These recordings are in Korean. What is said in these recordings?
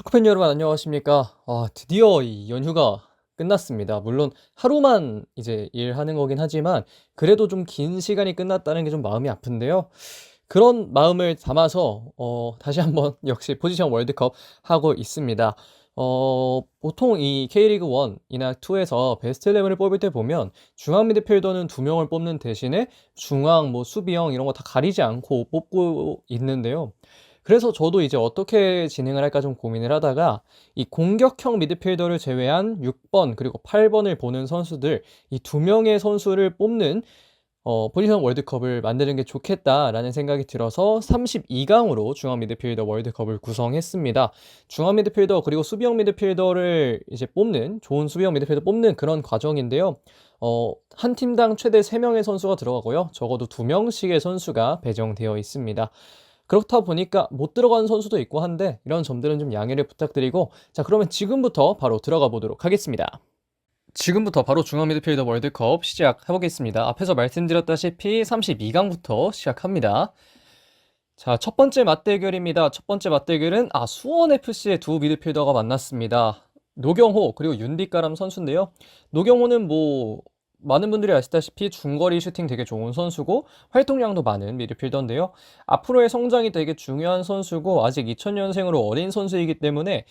축구팬 여러분 안녕하십니까? 드디어 이 연휴가 끝났습니다. 물론 하루만 이제 일하는 거긴 하지만 그래도 좀 긴 시간이 끝났다는 게 좀 마음이 아픈데요. 그런 마음을 담아서 다시 한번 역시 포지션 월드컵 하고 있습니다. 보통 이 K리그 1 이나 2 에서 베스트 11을 뽑을 때 보면 중앙 미드필더는 2 명을 뽑는 대신에 중앙 뭐 수비형 이런 거 다 가리지 않고 뽑고 있는데요. 그래서 저도 이제 어떻게 진행을 할까 좀 고민을 하다가 이 공격형 미드필더를 제외한 6번 그리고 8 번을 보는 선수들 이 2 명의 선수를 뽑는 포지션 월드컵을 만드는 게 좋겠다라는 생각이 들어서 32 강으로 중앙 미드필더 월드컵을 구성했습니다. 중앙 미드필더 그리고 수비형 미드필더를 이제 뽑는 좋은 수비형 미드필더 뽑는 그런 과정인데요. 한 팀당 최대 3 명의 선수가 들어가고요. 적어도 2 명씩의 선수가 배정되어 있습니다. 그렇다 보니까 못 들어가는 선수도 있고 한데 이런 점들은 좀 양해를 부탁드리고, 자 그러면 지금부터 바로 들어가 보도록 하겠습니다. 지금부터 바로 중앙 미드필더 월드컵 시작해 보겠습니다. 앞에서 말씀드렸다시피 32 강부터 시작합니다. 자, 첫 번째 맞대결입니다. 첫 번째 맞대결은 수원 FC의 두 미드필더가 만났습니다. 노경호 그리고 윤빛가람 선수인데요. 노경호는 뭐 많은 분들이 아시다시피 중거리 슈팅 되게 좋은 선수고 활동량도 많은 미드필더인데요. 앞으로의 성장이 되게 중요한 선수고 아직 2000년생으로 어린 선수이기 때문에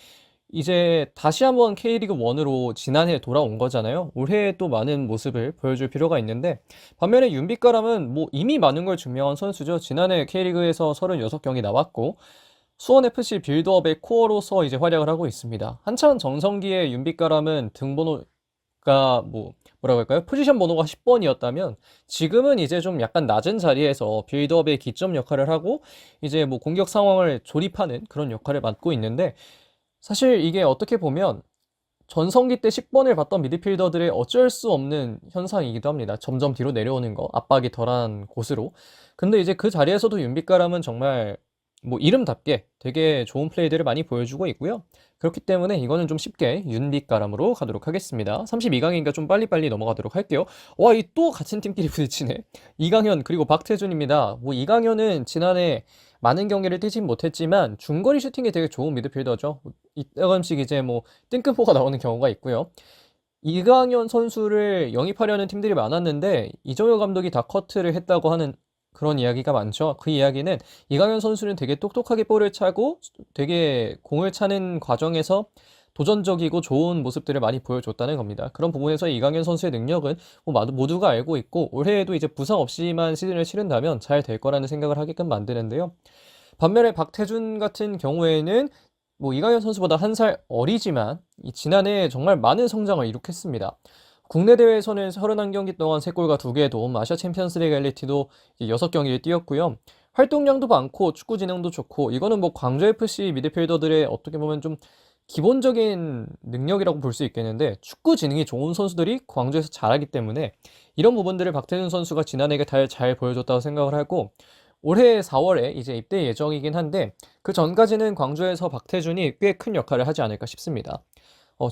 이제 다시 한번 K리그 1으로 지난해 돌아온 거잖아요. 올해 또 많은 모습을 보여줄 필요가 있는데, 반면에 윤빛가람은 뭐 이미 많은 걸 증명한 선수죠. 지난해 K리그에서 36경기 나왔고 수원 FC 빌드업의 코어로서 이제 활약을 하고 있습니다. 한창 정성기에 윤빛가람은 등번호가 뭐라고 할까요? 포지션 번호가 10번이었다면 지금은 이제 좀 약간 낮은 자리에서 빌드업의 기점 역할을 하고 이제 뭐 공격 상황을 조립하는 그런 역할을 맡고 있는데, 사실 이게 어떻게 보면 전성기 때 10번을 봤던 미드필더들의 어쩔 수 없는 현상이기도 합니다. 점점 뒤로 내려오는 거, 압박이 덜한 곳으로. 근데 이제 그 자리에서도 윤빛가람은 정말 뭐 이름답게 되게 좋은 플레이들을 많이 보여주고 있고요. 그렇기 때문에 이거는 좀 쉽게 윤빛가람으로 가도록 하겠습니다. 32강이니까 좀 빨리빨리 넘어가도록 할게요. 와, 이 또 같은 팀끼리 부딪히네. 이강현 그리고 박태준입니다. 뭐 이강현은 지난해 많은 경기를 뛰진 못했지만 중거리 슈팅이 되게 좋은 미드필더죠. 이따금씩 이제 뭐 뜬금포가 나오는 경우가 있고요. 이강현 선수를 영입하려는 팀들이 많았는데 이정효 감독이 다 커트를 했다고 하는 그런 이야기가 많죠. 그 이야기는 이강현 선수는 되게 똑똑하게 볼을 차고 되게 공을 차는 과정에서 도전적이고 좋은 모습들을 많이 보여줬다는 겁니다. 그런 부분에서 이강현 선수의 능력은 뭐 모두가 알고 있고 올해에도 이제 부상 없이만 시즌을 치른다면 잘 될 거라는 생각을 하게끔 만드는데요. 반면에 박태준 같은 경우에는 뭐 이강현 선수보다 1살 어리지만 지난해 정말 많은 성장을 이룩했습니다. 국내 대회에서는 31경기 동안 3골과 2개의 도움, 아시아 챔피언스리그 엘리트도 6경기를 뛰었고요. 활동량도 많고 축구 지능도 좋고, 이거는 뭐 광주 FC 미드필더들의 어떻게 보면 좀 기본적인 능력이라고 볼 수 있겠는데, 축구 지능이 좋은 선수들이 광주에서 잘하기 때문에 이런 부분들을 박태준 선수가 지난해에 잘 보여줬다고 생각을 하고, 올해 4월에 이제 입대 예정이긴 한데 그 전까지는 광주에서 박태준이 꽤 큰 역할을 하지 않을까 싶습니다.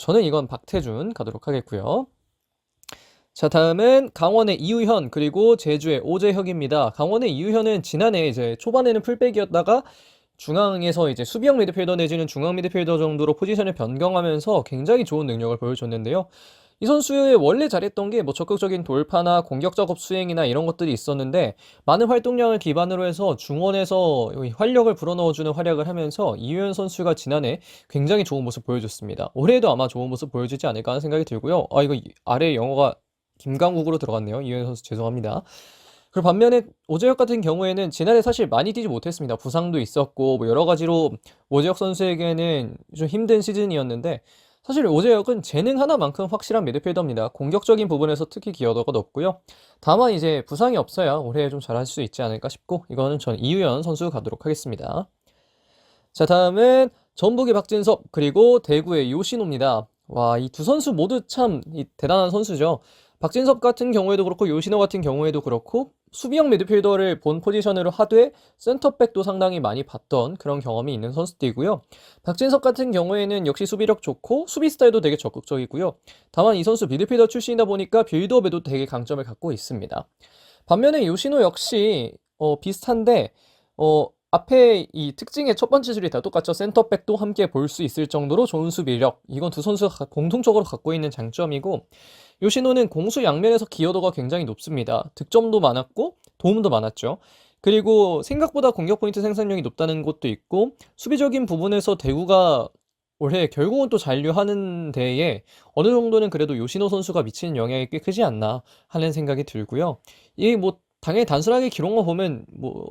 저는 이건 박태준 가도록 하겠고요. 자, 다음은 강원의 이우현 그리고 제주의 오재혁입니다. 강원의 이우현은 지난해 이제 초반에는 풀백이었다가 중앙에서 이제 수비형 미드필더 내지는 중앙 미드필더 정도로 포지션을 변경하면서 굉장히 좋은 능력을 보여줬는데요. 이 선수의 원래 잘했던 게 뭐 적극적인 돌파나 공격 작업 수행이나 이런 것들이 있었는데, 많은 활동량을 기반으로 해서 중원에서 활력을 불어넣어주는 활약을 하면서 이유현 선수가 지난해 굉장히 좋은 모습 보여줬습니다. 올해도 아마 좋은 모습 보여주지 않을까 하는 생각이 들고요. 이거 아래 영어가 김강국으로 들어갔네요. 이유현 선수 죄송합니다. 그리고 반면에 오재혁 같은 경우에는 지난해 사실 많이 뛰지 못했습니다. 부상도 있었고 뭐 여러 가지로 오재혁 선수에게는 좀 힘든 시즌이었는데, 사실 오재혁은 재능 하나만큼 확실한 미드필더입니다. 공격적인 부분에서 특히 기여도가 높고요. 다만 이제 부상이 없어야 올해 좀 잘할 수 있지 않을까 싶고, 이거는 전 이유현 선수 가도록 하겠습니다. 자, 다음은 전북의 박진섭 그리고 대구의 요신호입니다. 와, 이 두 선수 모두 참 대단한 선수죠. 박진섭 같은 경우에도 그렇고 요신호 같은 경우에도 그렇고 수비형 미드필더를 본 포지션으로 하되 센터백도 상당히 많이 봤던 그런 경험이 있는 선수들이고요. 박진섭 같은 경우에는 역시 수비력 좋고 수비 스타일도 되게 적극적이고요. 다만 이 선수 미드필더 출신이다 보니까 빌드업에도 되게 강점을 갖고 있습니다. 반면에 요신호 역시 비슷한데 앞에 이 특징의 첫 번째 줄이 다 똑같죠. 센터백도 함께 볼 수 있을 정도로 좋은 수비력. 이건 두 선수가 공통적으로 갖고 있는 장점이고, 요시노는 공수 양면에서 기여도가 굉장히 높습니다. 득점도 많았고 도움도 많았죠. 그리고 생각보다 공격 포인트 생산력이 높다는 것도 있고, 수비적인 부분에서 대구가 올해 결국은 또 잔류하는 데에 어느 정도는 그래도 요시노 선수가 미치는 영향이 꽤 크지 않나 하는 생각이 들고요. 이 뭐 당연히 단순하게 기록만 보면 뭐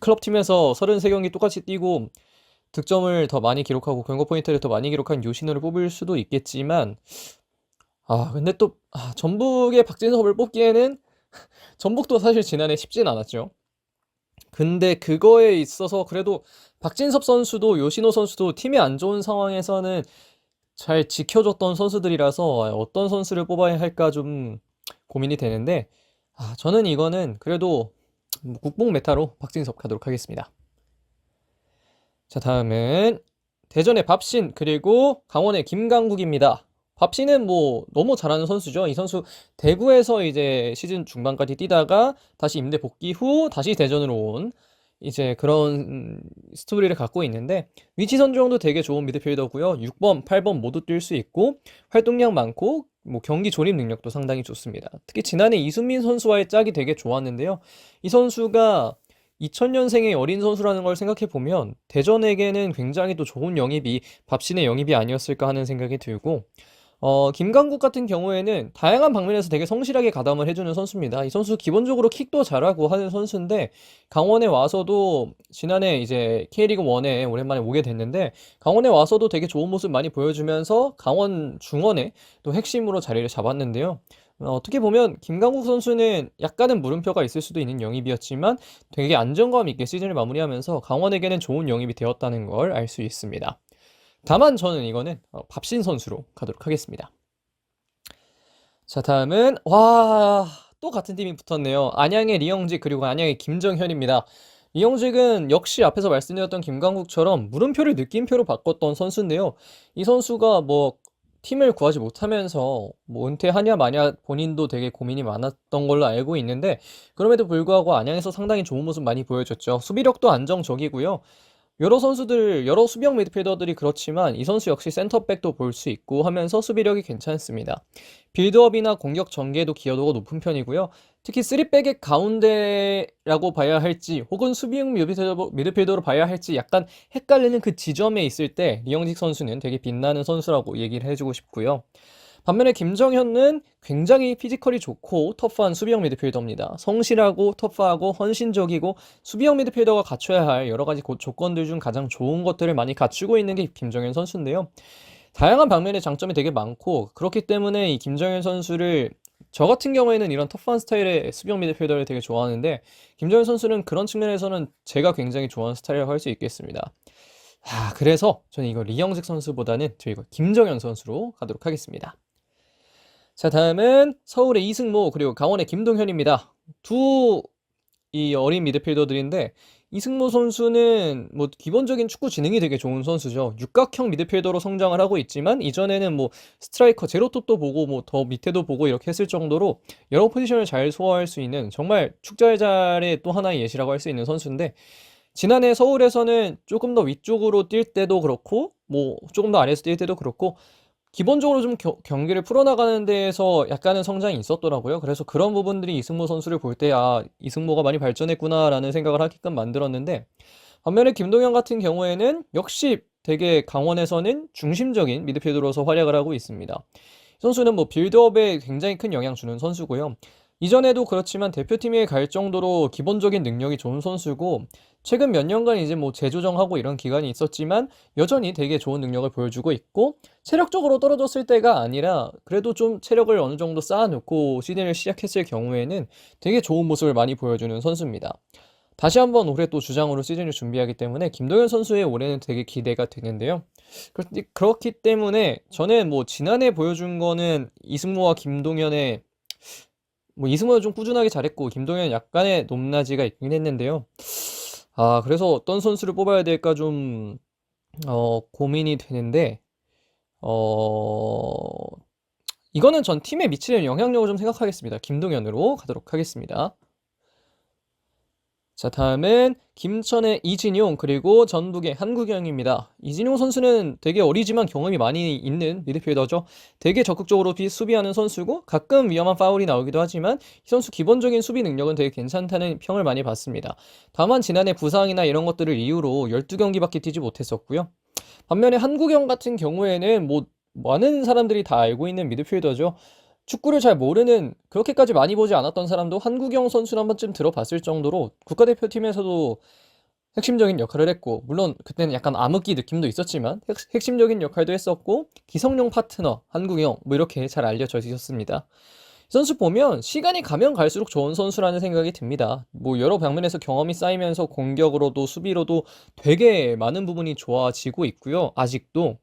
클럽 팀에서 33경기 똑같이 뛰고 득점을 더 많이 기록하고 경고 포인트를 더 많이 기록한 요시노를 뽑을 수도 있겠지만, 근데 또 전북의 박진섭을 뽑기에는 전북도 사실 지난해 쉽진 않았죠. 근데 그거에 있어서 그래도 박진섭 선수도 요시노 선수도 팀이 안 좋은 상황에서는 잘 지켜줬던 선수들이라서 어떤 선수를 뽑아야 할까 좀 고민이 되는데, 저는 이거는 그래도 국뽕 메타로 박진섭 가도록 하겠습니다. 자, 다음은 대전의 밥신 그리고 강원의 김강국입니다. 밥신은 뭐 너무 잘하는 선수죠. 이 선수 대구에서 이제 시즌 중반까지 뛰다가 다시 임대 복귀 후 다시 대전으로 온 이제 그런 스토리를 갖고 있는데, 위치 선정도 되게 좋은 미드필더고요. 6번, 8번 모두 뛸 수 있고 활동량 많고 뭐 경기 조립 능력도 상당히 좋습니다. 특히 지난해 이순민 선수와의 짝이 되게 좋았는데요. 이 선수가 2000년생의 어린 선수라는 걸 생각해 보면 대전에게는 굉장히 또 좋은 영입이 밥신의 영입이 아니었을까 하는 생각이 들고, 김강국 같은 경우에는 다양한 방면에서 되게 성실하게 가담을 해주는 선수입니다. 이 선수 기본적으로 킥도 잘하고 하는 선수인데, 강원에 와서도 지난해 이제 K리그 1에 오랜만에 오게 됐는데, 강원에 와서도 되게 좋은 모습 많이 보여주면서 강원 중원에 또 핵심으로 자리를 잡았는데요. 어떻게 보면 김강국 선수는 약간은 물음표가 있을 수도 있는 영입이었지만 되게 안정감 있게 시즌을 마무리하면서 강원에게는 좋은 영입이 되었다는 걸 알 수 있습니다. 다만 저는 이거는 밥신 선수로 가도록 하겠습니다. 자, 다음은 또 같은 팀이 붙었네요. 안양의 리영직 그리고 안양의 김정현입니다. 리영직은 역시 앞에서 말씀드렸던 김강국처럼 물음표를 느낌표로 바꿨던 선수인데요. 이 선수가 뭐 팀을 구하지 못하면서 뭐 은퇴하냐 마냐 본인도 되게 고민이 많았던 걸로 알고 있는데, 그럼에도 불구하고 안양에서 상당히 좋은 모습 많이 보여줬죠. 수비력도 안정적이고요. 여러 수비형 미드필더들이 그렇지만 이 선수 역시 센터백도 볼 수 있고 하면서 수비력이 괜찮습니다. 빌드업이나 공격 전개도 기여도가 높은 편이고요. 특히 3백의 가운데라고 봐야 할지 혹은 수비형 미드필더로 봐야 할지 약간 헷갈리는 그 지점에 있을 때 리영직 선수는 되게 빛나는 선수라고 얘기를 해주고 싶고요. 반면에 김정현은 굉장히 피지컬이 좋고 터프한 수비형 미드필더입니다. 성실하고 터프하고 헌신적이고 수비형 미드필더가 갖춰야 할 여러 가지 조건들 중 가장 좋은 것들을 많이 갖추고 있는 게 김정현 선수인데요. 다양한 방면의 장점이 되게 많고, 그렇기 때문에 이 김정현 선수를 저 같은 경우에는 이런 터프한 스타일의 수비형 미드필더를 되게 좋아하는데, 김정현 선수는 그런 측면에서는 제가 굉장히 좋아하는 스타일이라고 할 수 있겠습니다. 그래서 저는 이거 리영식 선수보다는 이거 김정현 선수로 가도록 하겠습니다. 자, 다음은 서울의 이승모 그리고 강원의 김동현입니다. 이 어린 미드필더들인데, 이승모 선수는 뭐 기본적인 축구 지능이 되게 좋은 선수죠. 육각형 미드필더로 성장을 하고 있지만 이전에는 뭐 스트라이커 제로톱도 보고 뭐 더 밑에도 보고 이렇게 했을 정도로 여러 포지션을 잘 소화할 수 있는 정말 축잘잘의 또 하나의 예시라고 할 수 있는 선수인데, 지난해 서울에서는 조금 더 위쪽으로 뛸 때도 그렇고 뭐 조금 더 아래에서 뛸 때도 그렇고 기본적으로 좀 경기를 풀어나가는 데에서 약간은 성장이 있었더라고요. 그래서 그런 부분들이 이승모 선수를 볼 때 이승모가 많이 발전했구나라는 생각을 하게끔 만들었는데, 반면에 김동현 같은 경우에는 역시 되게 강원에서는 중심적인 미드필더로서 활약을 하고 있습니다. 이 선수는 뭐 빌드업에 굉장히 큰 영향 주는 선수고요. 이전에도 그렇지만 대표팀에 갈 정도로 기본적인 능력이 좋은 선수고, 최근 몇 년간 이제 뭐 재조정하고 이런 기간이 있었지만 여전히 되게 좋은 능력을 보여주고 있고, 체력적으로 떨어졌을 때가 아니라 그래도 좀 체력을 어느 정도 쌓아놓고 시즌을 시작했을 경우에는 되게 좋은 모습을 많이 보여주는 선수입니다. 다시 한번 올해 또 주장으로 시즌을 준비하기 때문에 김동현 선수의 올해는 되게 기대가 되는데요. 그렇기 때문에 저는 뭐 지난해 보여준 거는 이승모와 김동현의 뭐 이승모는 좀 꾸준하게 잘했고 김동현 약간의 높낮이가 있긴 했는데요. 그래서 어떤 선수를 뽑아야 될까 좀 고민이 되는데, 어, 이거는 전 팀에 미치는 영향력을 좀 생각하겠습니다. 김동현으로 가도록 하겠습니다. 자, 다음은 김천의 이진용 그리고 전북의 한국영입니다. 이진용 선수는 되게 어리지만 경험이 많이 있는 미드필더죠. 되게 적극적으로 수비하는 선수고 가끔 위험한 파울이 나오기도 하지만 이 선수 기본적인 수비 능력은 되게 괜찮다는 평을 많이 받습니다. 다만 지난해 부상이나 이런 것들을 이유로 12경기밖에 뛰지 못했었고요. 반면에 한국영 같은 경우에는 뭐 많은 사람들이 다 알고 있는 미드필더죠. 축구를 잘 모르는 그렇게까지 많이 보지 않았던 사람도 한국영 선수를 한 번쯤 들어봤을 정도로 국가대표팀에서도 핵심적인 역할을 했고 물론 그때는 약간 암흑기 느낌도 있었지만 핵심적인 역할도 했었고 기성용 파트너 한국영 뭐 이렇게 잘 알려져 있었습니다. 이 선수 보면 시간이 가면 갈수록 좋은 선수라는 생각이 듭니다. 뭐 여러 방면에서 경험이 쌓이면서 공격으로도 수비로도 되게 많은 부분이 좋아지고 있고요. 아직도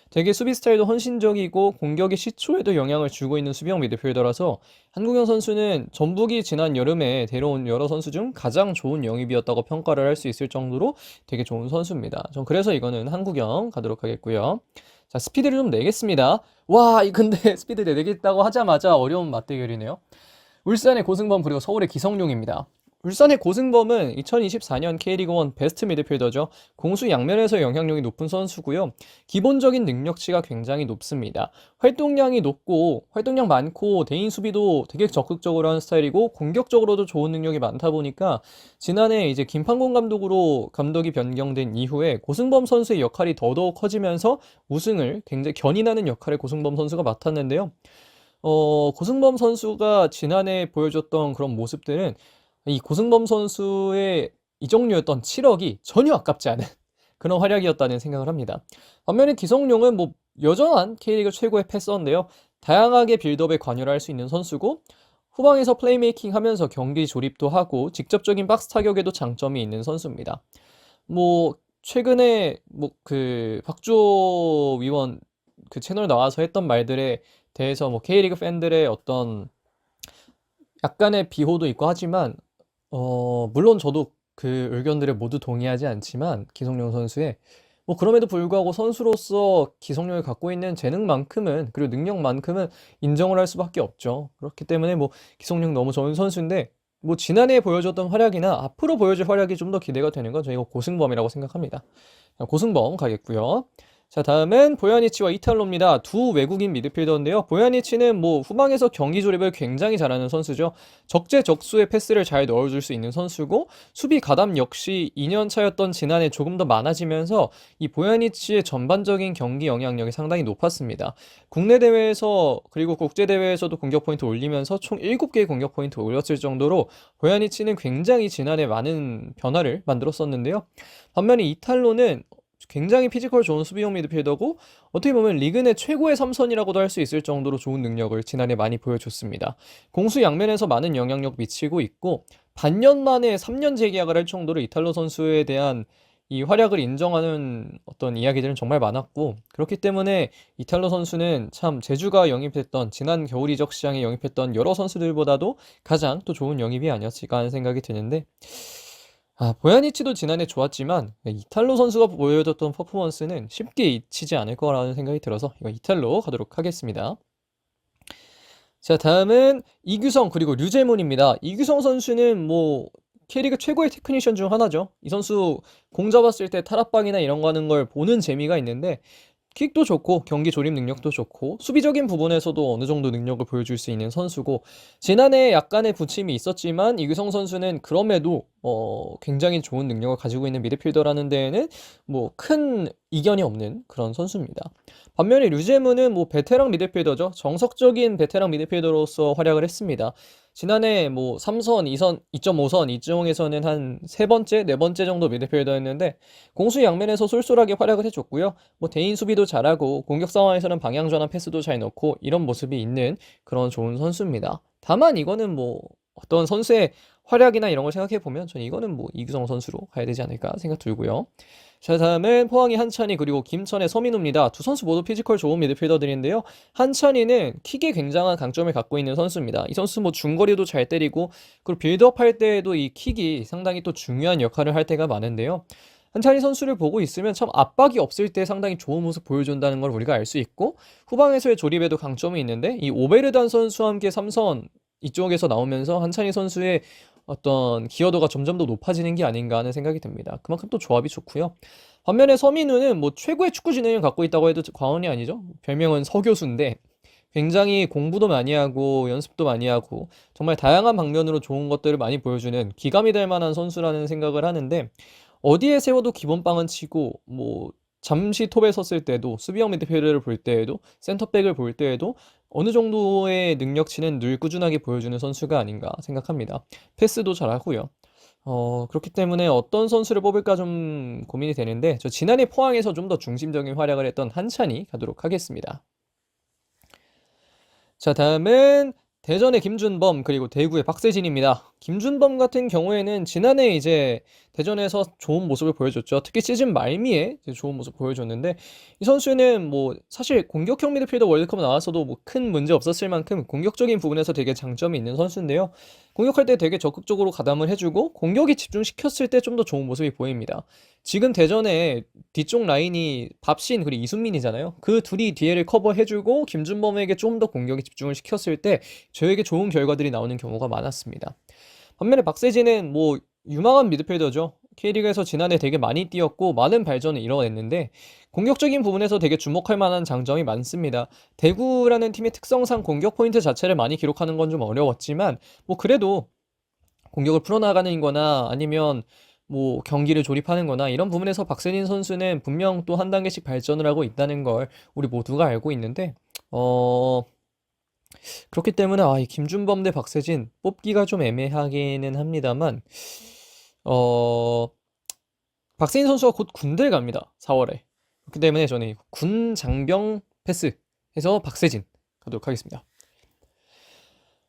되게 수비 스타일도 헌신적이고 공격의 시초에도 영향을 주고 있는 수비형 미드필더라서 한국영 선수는 전북이 지난 여름에 데려온 여러 선수 중 가장 좋은 영입이었다고 평가를 할 수 있을 정도로 되게 좋은 선수입니다. 전 그래서 이거는 한국영 가도록 하겠고요. 자, 스피드를 좀 내겠습니다. 와, 근데 스피드 내겠다고 하자마자 어려운 맞대결이네요. 울산의 고승범 그리고 서울의 기성용입니다. 울산의 고승범은 2024년 K리그1 베스트 미드필더죠. 공수 양면에서 영향력이 높은 선수고요. 기본적인 능력치가 굉장히 높습니다. 활동량이 높고 활동량 많고 대인 수비도 되게 적극적으로 하는 스타일이고 공격적으로도 좋은 능력이 많다 보니까 지난해 이제 김판곤 감독으로 감독이 변경된 이후에 고승범 선수의 역할이 더더욱 커지면서 우승을 굉장히 견인하는 역할을 고승범 선수가 맡았는데요. 고승범 선수가 지난해 보여줬던 그런 모습들은 이 고승범 선수의 이적료였던 7억이 전혀 아깝지 않은 그런 활약이었다는 생각을 합니다. 반면에 기성용은 뭐 여전한 K리그 최고의 패서인데요. 다양하게 빌드업에 관여를 할 수 있는 선수고 후방에서 플레이메이킹 하면서 경기 조립도 하고 직접적인 박스 타격에도 장점이 있는 선수입니다. 뭐 최근에 뭐 그 박주호 위원 그 채널 나와서 했던 말들에 대해서 뭐 K리그 팬들의 어떤 약간의 비호도 있고 하지만 물론 저도 그 의견들에 모두 동의하지 않지만 기성용 선수의 뭐 그럼에도 불구하고 선수로서 기성용이 갖고 있는 재능만큼은 그리고 능력만큼은 인정을 할 수밖에 없죠. 그렇기 때문에 뭐 기성용 너무 좋은 선수인데 뭐 지난해 보여줬던 활약이나 앞으로 보여줄 활약이 좀 더 기대가 되는 건 저희가 고승범이라고 생각합니다. 고승범 가겠고요. 자, 다음은 보야니치와 이탈로입니다. 두 외국인 미드필더인데요. 보야니치는 뭐 후방에서 경기 조립을 굉장히 잘하는 선수죠. 적재적소의 패스를 잘 넣어줄 수 있는 선수고 수비 가담 역시 2년 차였던 지난해 조금 더 많아지면서 이 보야니치의 전반적인 경기 영향력이 상당히 높았습니다. 국내 대회에서 그리고 국제 대회에서도 공격 포인트 올리면서 총 7개의 공격 포인트 올렸을 정도로 보야니치는 굉장히 지난해 많은 변화를 만들었었는데요. 반면에 이탈로는 굉장히 피지컬 좋은 수비형 미드필더고 어떻게 보면 리그 내 최고의 삼선이라고도 할 수 있을 정도로 좋은 능력을 지난해 많이 보여줬습니다. 공수 양면에서 많은 영향력 미치고 있고 반년 만에 3년 재계약을 할 정도로 이탈로 선수에 대한 이 활약을 인정하는 어떤 이야기들은 정말 많았고 그렇기 때문에 이탈로 선수는 참 제주가 영입했던 지난 겨울 이적 시장에 영입했던 여러 선수들보다도 가장 또 좋은 영입이 아니었을까 하는 생각이 드는데 보야니치도 지난해 좋았지만 이탈로 선수가 보여줬던 퍼포먼스는 쉽게 잊히지 않을 거라는 생각이 들어서 이거 이탈로 가도록 하겠습니다. 자, 다음은 이규성 그리고 류재문입니다. 이규성 선수는 뭐 K리그 최고의 테크니션 중 하나죠. 이 선수 공 잡았을 때 탈압박이나 이런 거 하는 걸 보는 재미가 있는데 킥도 좋고 경기 조립 능력도 좋고 수비적인 부분에서도 어느 정도 능력을 보여줄 수 있는 선수고 지난해 약간의 부침이 있었지만 이규성 선수는 그럼에도 굉장히 좋은 능력을 가지고 있는 미드필더라는 데에는 뭐 큰 이견이 없는 그런 선수입니다. 반면에 류제문은 뭐 베테랑 미드필더죠. 정석적인 베테랑 미드필더로서 활약을 했습니다. 지난해 뭐 3선, 2선, 2.5선, 이정에서는 한 세 번째, 네 번째 정도 미드필더였는데 공수 양면에서 쏠쏠하게 활약을 해줬고요. 뭐 대인 수비도 잘하고 공격 상황에서는 방향 전환 패스도 잘 넣고 이런 모습이 있는 그런 좋은 선수입니다. 다만 이거는 뭐 어떤 선수의 활약이나 이런 걸 생각해 보면 저는 이거는 뭐 이규성 선수로 가야 되지 않을까 생각 들고요. 자, 다음은 포항의 한찬희 그리고 김천의 서민우입니다. 두 선수 모두 피지컬 좋은 미드필더들인데요. 한찬희는 킥에 굉장한 강점을 갖고 있는 선수입니다. 이 선수 뭐 중거리도 잘 때리고 그리고 빌드업 할 때에도 이 킥이 상당히 또 중요한 역할을 할 때가 많은데요. 한찬희 선수를 보고 있으면 참 압박이 없을 때 상당히 좋은 모습 보여준다는 걸 우리가 알 수 있고 후방에서의 조립에도 강점이 있는데 이 오베르단 선수와 함께 삼선 이쪽에서 나오면서 한찬희 선수의 어떤 기여도가 점점 더 높아지는 게 아닌가 하는 생각이 듭니다. 그만큼 또 조합이 좋고요. 반면에 서민우는 뭐 최고의 축구 지능을 갖고 있다고 해도 과언이 아니죠. 별명은 서교수인데 굉장히 공부도 많이 하고 연습도 많이 하고 정말 다양한 방면으로 좋은 것들을 많이 보여주는 기감이 될 만한 선수라는 생각을 하는데, 어디에 세워도 기본빵은 치고 뭐 잠시 톱에 섰을 때도, 수비형 미드필더를 볼 때에도, 센터백을 볼 때에도 어느 정도의 능력치는 늘 꾸준하게 보여주는 선수가 아닌가 생각합니다. 패스도 잘하고요. 그렇기 때문에 어떤 선수를 뽑을까 좀 고민이 되는데, 저 지난해 포항에서 좀 더 중심적인 활약을 했던 한찬이 가도록 하겠습니다. 자, 다음은 대전의 김준범 그리고 대구의 박세진입니다. 김준범 같은 경우에는 지난해 이제 대전에서 좋은 모습을 보여줬죠. 특히 시즌 말미에 이제 좋은 모습 보여줬는데, 이 선수는 뭐 사실 공격형 미드필더 월드컵 나와서도 뭐 큰 문제 없었을 만큼 공격적인 부분에서 되게 장점이 있는 선수인데요. 공격할 때 되게 적극적으로 가담을 해주고 공격에 집중시켰을 때 좀 더 좋은 모습이 보입니다. 지금 대전에 뒤쪽 라인이 밥신 그리고 이순민이잖아요. 그 둘이 뒤에를 커버해주고 김준범에게 좀 더 공격에 집중을 시켰을 때 저에게 좋은 결과들이 나오는 경우가 많았습니다. 반면에 박세진은 뭐 유망한 미드필더죠. K리그에서 지난해 되게 많이 뛰었고 많은 발전을 이뤄냈는데 공격적인 부분에서 되게 주목할 만한 장점이 많습니다. 대구라는 팀의 특성상 공격 포인트 자체를 많이 기록하는 건 좀 어려웠지만 뭐 그래도 공격을 풀어나가는 거나 아니면 뭐 경기를 조립하는 거나 이런 부분에서 박세진 선수는 분명 또 한 단계씩 발전을 하고 있다는 걸 우리 모두가 알고 있는데, 어 그렇기 때문에 이 김준범 대 박세진 뽑기가 좀 애매하기는 합니다만, 어 박세진 선수가 곧 군대에 갑니다. 4월에. 그렇기 때문에 저는 군 장병 패스해서 박세진 가도록 하겠습니다.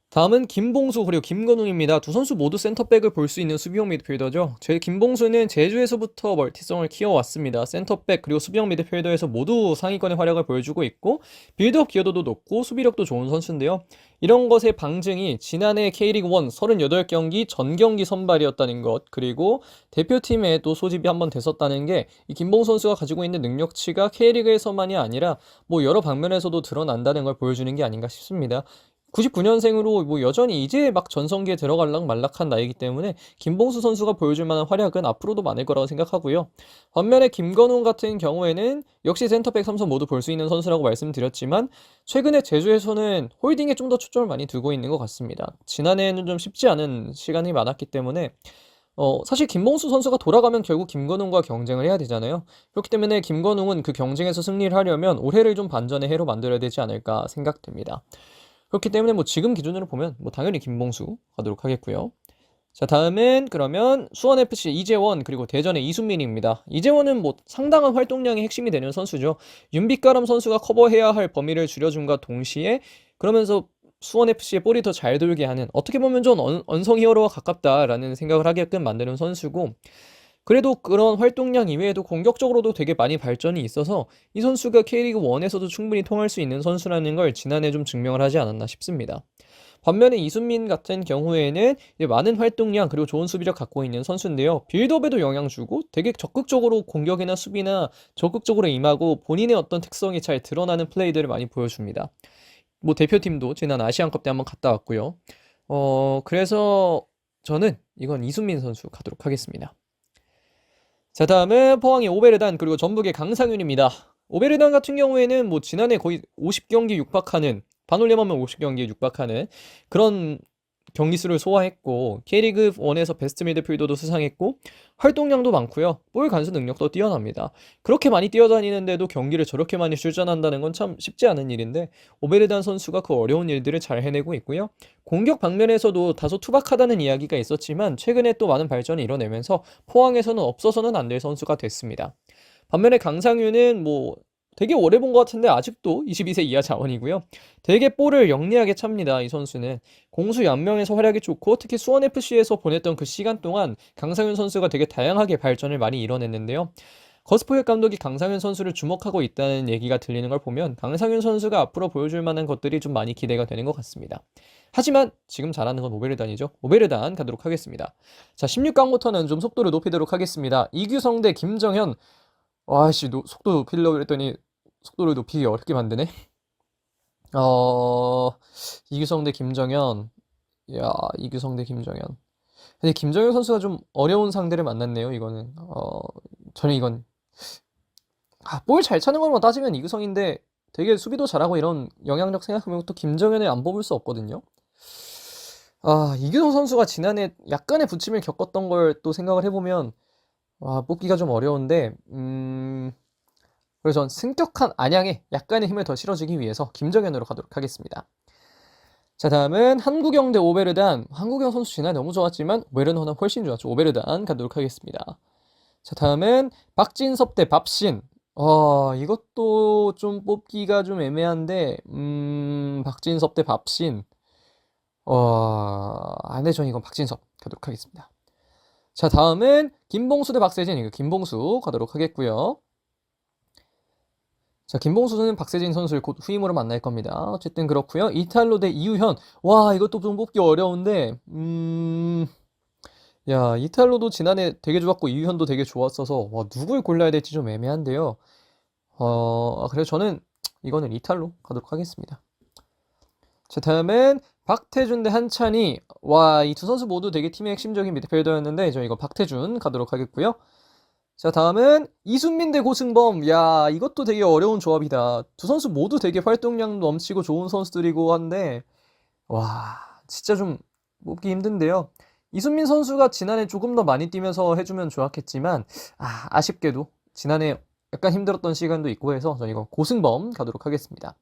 다음은 김봉수 그리고 김건웅입니다. 두 선수 모두 센터백을 볼 수 있는 수비형 미드필더죠. 김봉수는 제주에서부터 멀티성을 키워왔습니다. 센터백 그리고 수비형 미드필더에서 모두 상위권의 활약을 보여주고 있고 빌드업 기여도도 높고 수비력도 좋은 선수인데요. 이런 것의 방증이 지난해 K리그 1 38경기 전 경기 선발이었다는 것, 그리고 대표팀에 또 소집이 한번 됐었다는 게 이 김봉수 선수가 가지고 있는 능력치가 K리그에서만이 아니라 뭐 여러 방면에서도 드러난다는 걸 보여주는 게 아닌가 싶습니다. 99년생으로 뭐 여전히 이제 막 전성기에 들어갈락 말락한 나이기 때문에 김봉수 선수가 보여줄 만한 활약은 앞으로도 많을 거라고 생각하고요. 반면에 김건웅 같은 경우에는 역시 센터백 3선 모두 볼 수 있는 선수라고 말씀드렸지만 최근에 제주에서는 홀딩에 좀 더 초점을 많이 두고 있는 것 같습니다. 지난해에는 좀 쉽지 않은 시간이 많았기 때문에 사실 김봉수 선수가 돌아가면 결국 김건웅과 경쟁을 해야 되잖아요. 그렇기 때문에 김건웅은 그 경쟁에서 승리를 하려면 올해를 좀 반전의 해로 만들어야 되지 않을까 생각됩니다. 그렇기 때문에 뭐 지금 기준으로 보면 뭐 당연히 김봉수 가도록 하겠고요. 자, 다음은 그러면 수원FC 이재원 그리고 대전의 이순민입니다. 이재원은 뭐 상당한 활동량이 핵심이 되는 선수죠. 윤빛가람 선수가 커버해야 할 범위를 줄여준과 동시에 그러면서 수원FC의 볼이 더 잘 돌게 하는, 어떻게 보면 좀 언성 히어로와 가깝다라는 생각을 하게끔 만드는 선수고, 그래도 그런 활동량 이외에도 공격적으로도 되게 많이 발전이 있어서 이 선수가 K리그 1에서도 충분히 통할 수 있는 선수라는 걸 지난해 좀 증명을 하지 않았나 싶습니다. 반면에 이순민 같은 경우에는 이제 많은 활동량 그리고 좋은 수비력 갖고 있는 선수인데요. 빌드업에도 영향 주고 되게 적극적으로 공격이나 수비나 적극적으로 임하고 본인의 어떤 특성이 잘 드러나는 플레이들을 많이 보여줍니다. 뭐 대표팀도 지난 아시안컵 때 한번 갔다 왔고요. 그래서 저는 이건 이순민 선수 가도록 하겠습니다. 자, 다음은 포항의 오베르단 그리고 전북의 강상윤입니다. 오베르단 같은 경우에는 뭐 지난해 거의 50경기 육박하는, 반올림하면 50경기에 육박하는 그런 경기 수를 소화했고 K리그 1에서 베스트 미드필더도 수상했고 활동량도 많고요. 볼 간수 능력도 뛰어납니다. 그렇게 많이 뛰어다니는데도 경기를 저렇게 많이 출전한다는 건 참 쉽지 않은 일인데 오베르단 선수가 그 어려운 일들을 잘 해내고 있고요. 공격 방면에서도 다소 투박하다는 이야기가 있었지만 최근에 또 많은 발전을 이뤄내면서 포항에서는 없어서는 안 될 선수가 됐습니다. 반면에 강상윤은 뭐 되게 오래 본 것 같은데 아직도 22세 이하 자원이고요. 되게 볼을 영리하게 찹니다. 이 선수는 공수 연명에서 활약이 좋고 특히 수원FC에서 보냈던 그 시간 동안 강상윤 선수가 되게 다양하게 발전을 많이 이뤄냈는데요. 거스포혁 감독이 강상윤 선수를 주목하고 있다는 얘기가 들리는 걸 보면 강상윤 선수가 앞으로 보여줄 만한 것들이 좀 많이 기대가 되는 것 같습니다. 하지만 지금 잘하는 건 오베르단이죠. 오베르단 가도록 하겠습니다. 자, 16강부터는 좀 속도를 높이도록 하겠습니다. 이규성 대 김정현. 와씨, 속도 높이려고 했더니 속도를 높이기 어렵게 만드네. 이규성 대 김정현. 야, 이규성 대 김정현. 근데 김정현 선수가 좀 어려운 상대를 만났네요, 이거는. 저는 이건 볼 잘 차는 것만 따지면 이규성인데 되게 수비도 잘하고 이런 영향력 생각하면 또 김정현을 안 뽑을 수 없거든요. 이규성 선수가 지난해 약간의 부침을 겪었던 걸 또 생각을 해보면 뽑기가 좀 어려운데 그래서 전 승격한 안양에 약간의 힘을 더 실어주기 위해서 김정현으로 가도록 하겠습니다. 자, 다음은 한국영 대 오베르단. 한국영 선수 지난해 너무 좋았지만 오베르단은 훨씬 좋았죠. 오베르단 가도록 하겠습니다. 자, 다음은 박진섭 대 밥신. 이것도 좀 뽑기가 좀 애매한데 박진섭 대 밥신. 근데 전 이건 박진섭 가도록 하겠습니다. 자, 다음은 김봉수 대 박세진. 이거 김봉수 가도록 하겠고요. 자, 김봉수는 박세진 선수를 곧 후임으로 만날 겁니다. 어쨌든 그렇고요. 이탈로 대 이우현. 이것도 좀 뽑기 어려운데 야, 이탈로도 지난해 되게 좋았고 이우현도 되게 좋았어서 누굴 골라야 될지 좀 애매한데요. 그래서 저는 이거는 이탈로 가도록 하겠습니다. 자, 다음은 박태준 대 한찬희. 이 두 선수 모두 되게 팀의 핵심적인 미드필더였는데 저 이거 박태준 가도록 하겠고요. 자, 다음은 이순민 대 고승범. 야, 이것도 되게 어려운 조합이다. 두 선수 모두 되게 활동량 넘치고 좋은 선수들이고 한데 진짜 좀 뽑기 힘든데요. 이순민 선수가 지난해 조금 더 많이 뛰면서 해주면 좋았겠지만 아쉽게도 지난해 약간 힘들었던 시간도 있고 해서 저는 이거 고승범 가도록 하겠습니다.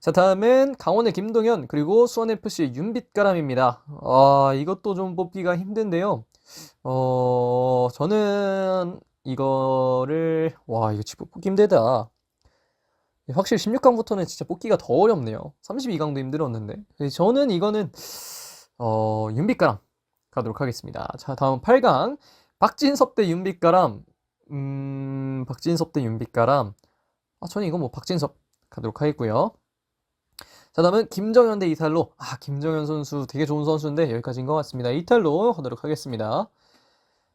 자, 다음은 강원의 김동현 그리고 수원FC의 윤빛가람입니다. 이것도 좀 뽑기가 힘든데요. 저는 이거를 이거 진짜 뽑기 힘들다. 확실히 16강부터는 진짜 뽑기가 더 어렵네요. 32강도 힘들었는데 저는 이거는 윤빛가람 가도록 하겠습니다. 자, 다음 8강 박진섭 대 윤빛가람. 박진섭 대 윤빛가람. 저는 이거 박진섭 가도록 하겠고요. 자, 다음은 김정현 대 이탈로. 김정현 선수 되게 좋은 선수인데 여기까지인 것 같습니다. 이탈로 가도록 하겠습니다.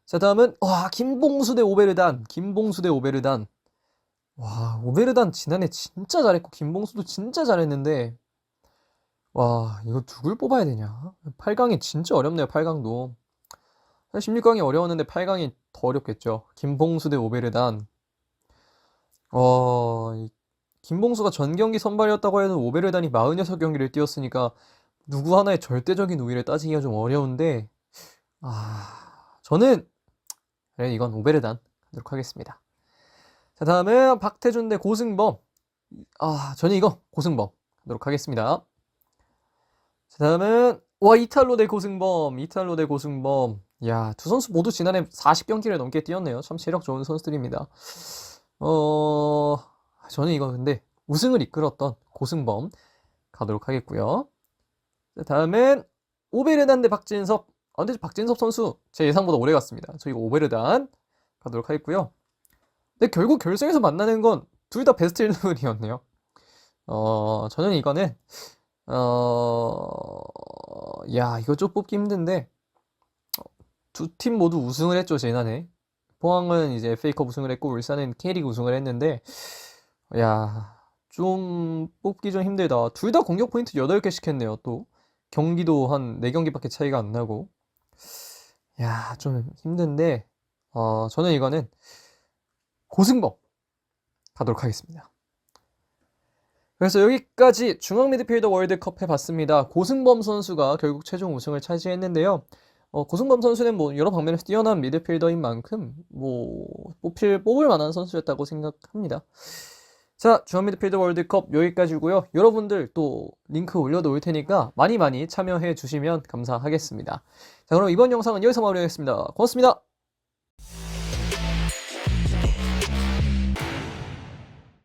자, 다음은 김봉수 대 오베르단. 김봉수 대 오베르단. 오베르단 지난해 진짜 잘했고 김봉수도 진짜 잘했는데 이거 누굴 뽑아야 되냐. 8강이 진짜 어렵네요. 8강도 16강이 어려웠는데 8강이 더 어렵겠죠. 김봉수 대 오베르단. 김봉수가 전 경기 선발이었다고 해도 오베르단이 46경기를 뛰었으니까 누구 하나의 절대적인 우위를 따지기가 좀 어려운데 저는 이건 오베르단 하도록 하겠습니다. 자, 다음에 박태준 대 고승범. 저는 이거 고승범 하도록 하겠습니다. 자, 다음은 이탈로 대 고승범. 이탈로 대 고승범. 야, 두 선수 모두 지난해 40경기를 넘게 뛰었네요. 참 체력 좋은 선수들입니다. 저는 이거 근데 우승을 이끌었던 고승범 가도록 하겠고요. 자, 다음엔 오베르단 대 박진섭. 근데 박진섭 선수 제 예상보다 오래 갔습니다. 저 이거 오베르단 가도록 하겠고요. 근데 결국 결승에서 만나는 건 둘 다 베스트 11이었네요. 저는 이거는 이거 좀 뽑기 힘든데 두 팀 모두 우승을 했죠, 지난해. 포항은 이제 FA컵 우승을 했고 울산은 K리그 우승을 했는데 좀 뽑기 좀 힘들다. 둘 다 공격 포인트 8개씩 했네요. 또 경기도 한 4경기밖에 차이가 안 나고 좀 힘든데 저는 이거는 고승범 가도록 하겠습니다. 그래서 여기까지 중앙 미드필더 월드컵 해봤습니다. 고승범 선수가 결국 최종 우승을 차지했는데요. 고승범 선수는 여러 방면에서 뛰어난 미드필더인 만큼 뽑을 만한 선수였다고 생각합니다. 자, 중앙 미드필더 월드컵 여기까지고요. 여러분들 또 링크 올려놓을 테니까 많이 참여해 주시면 감사하겠습니다. 자, 그럼 이번 영상은 여기서 마무리하겠습니다. 고맙습니다.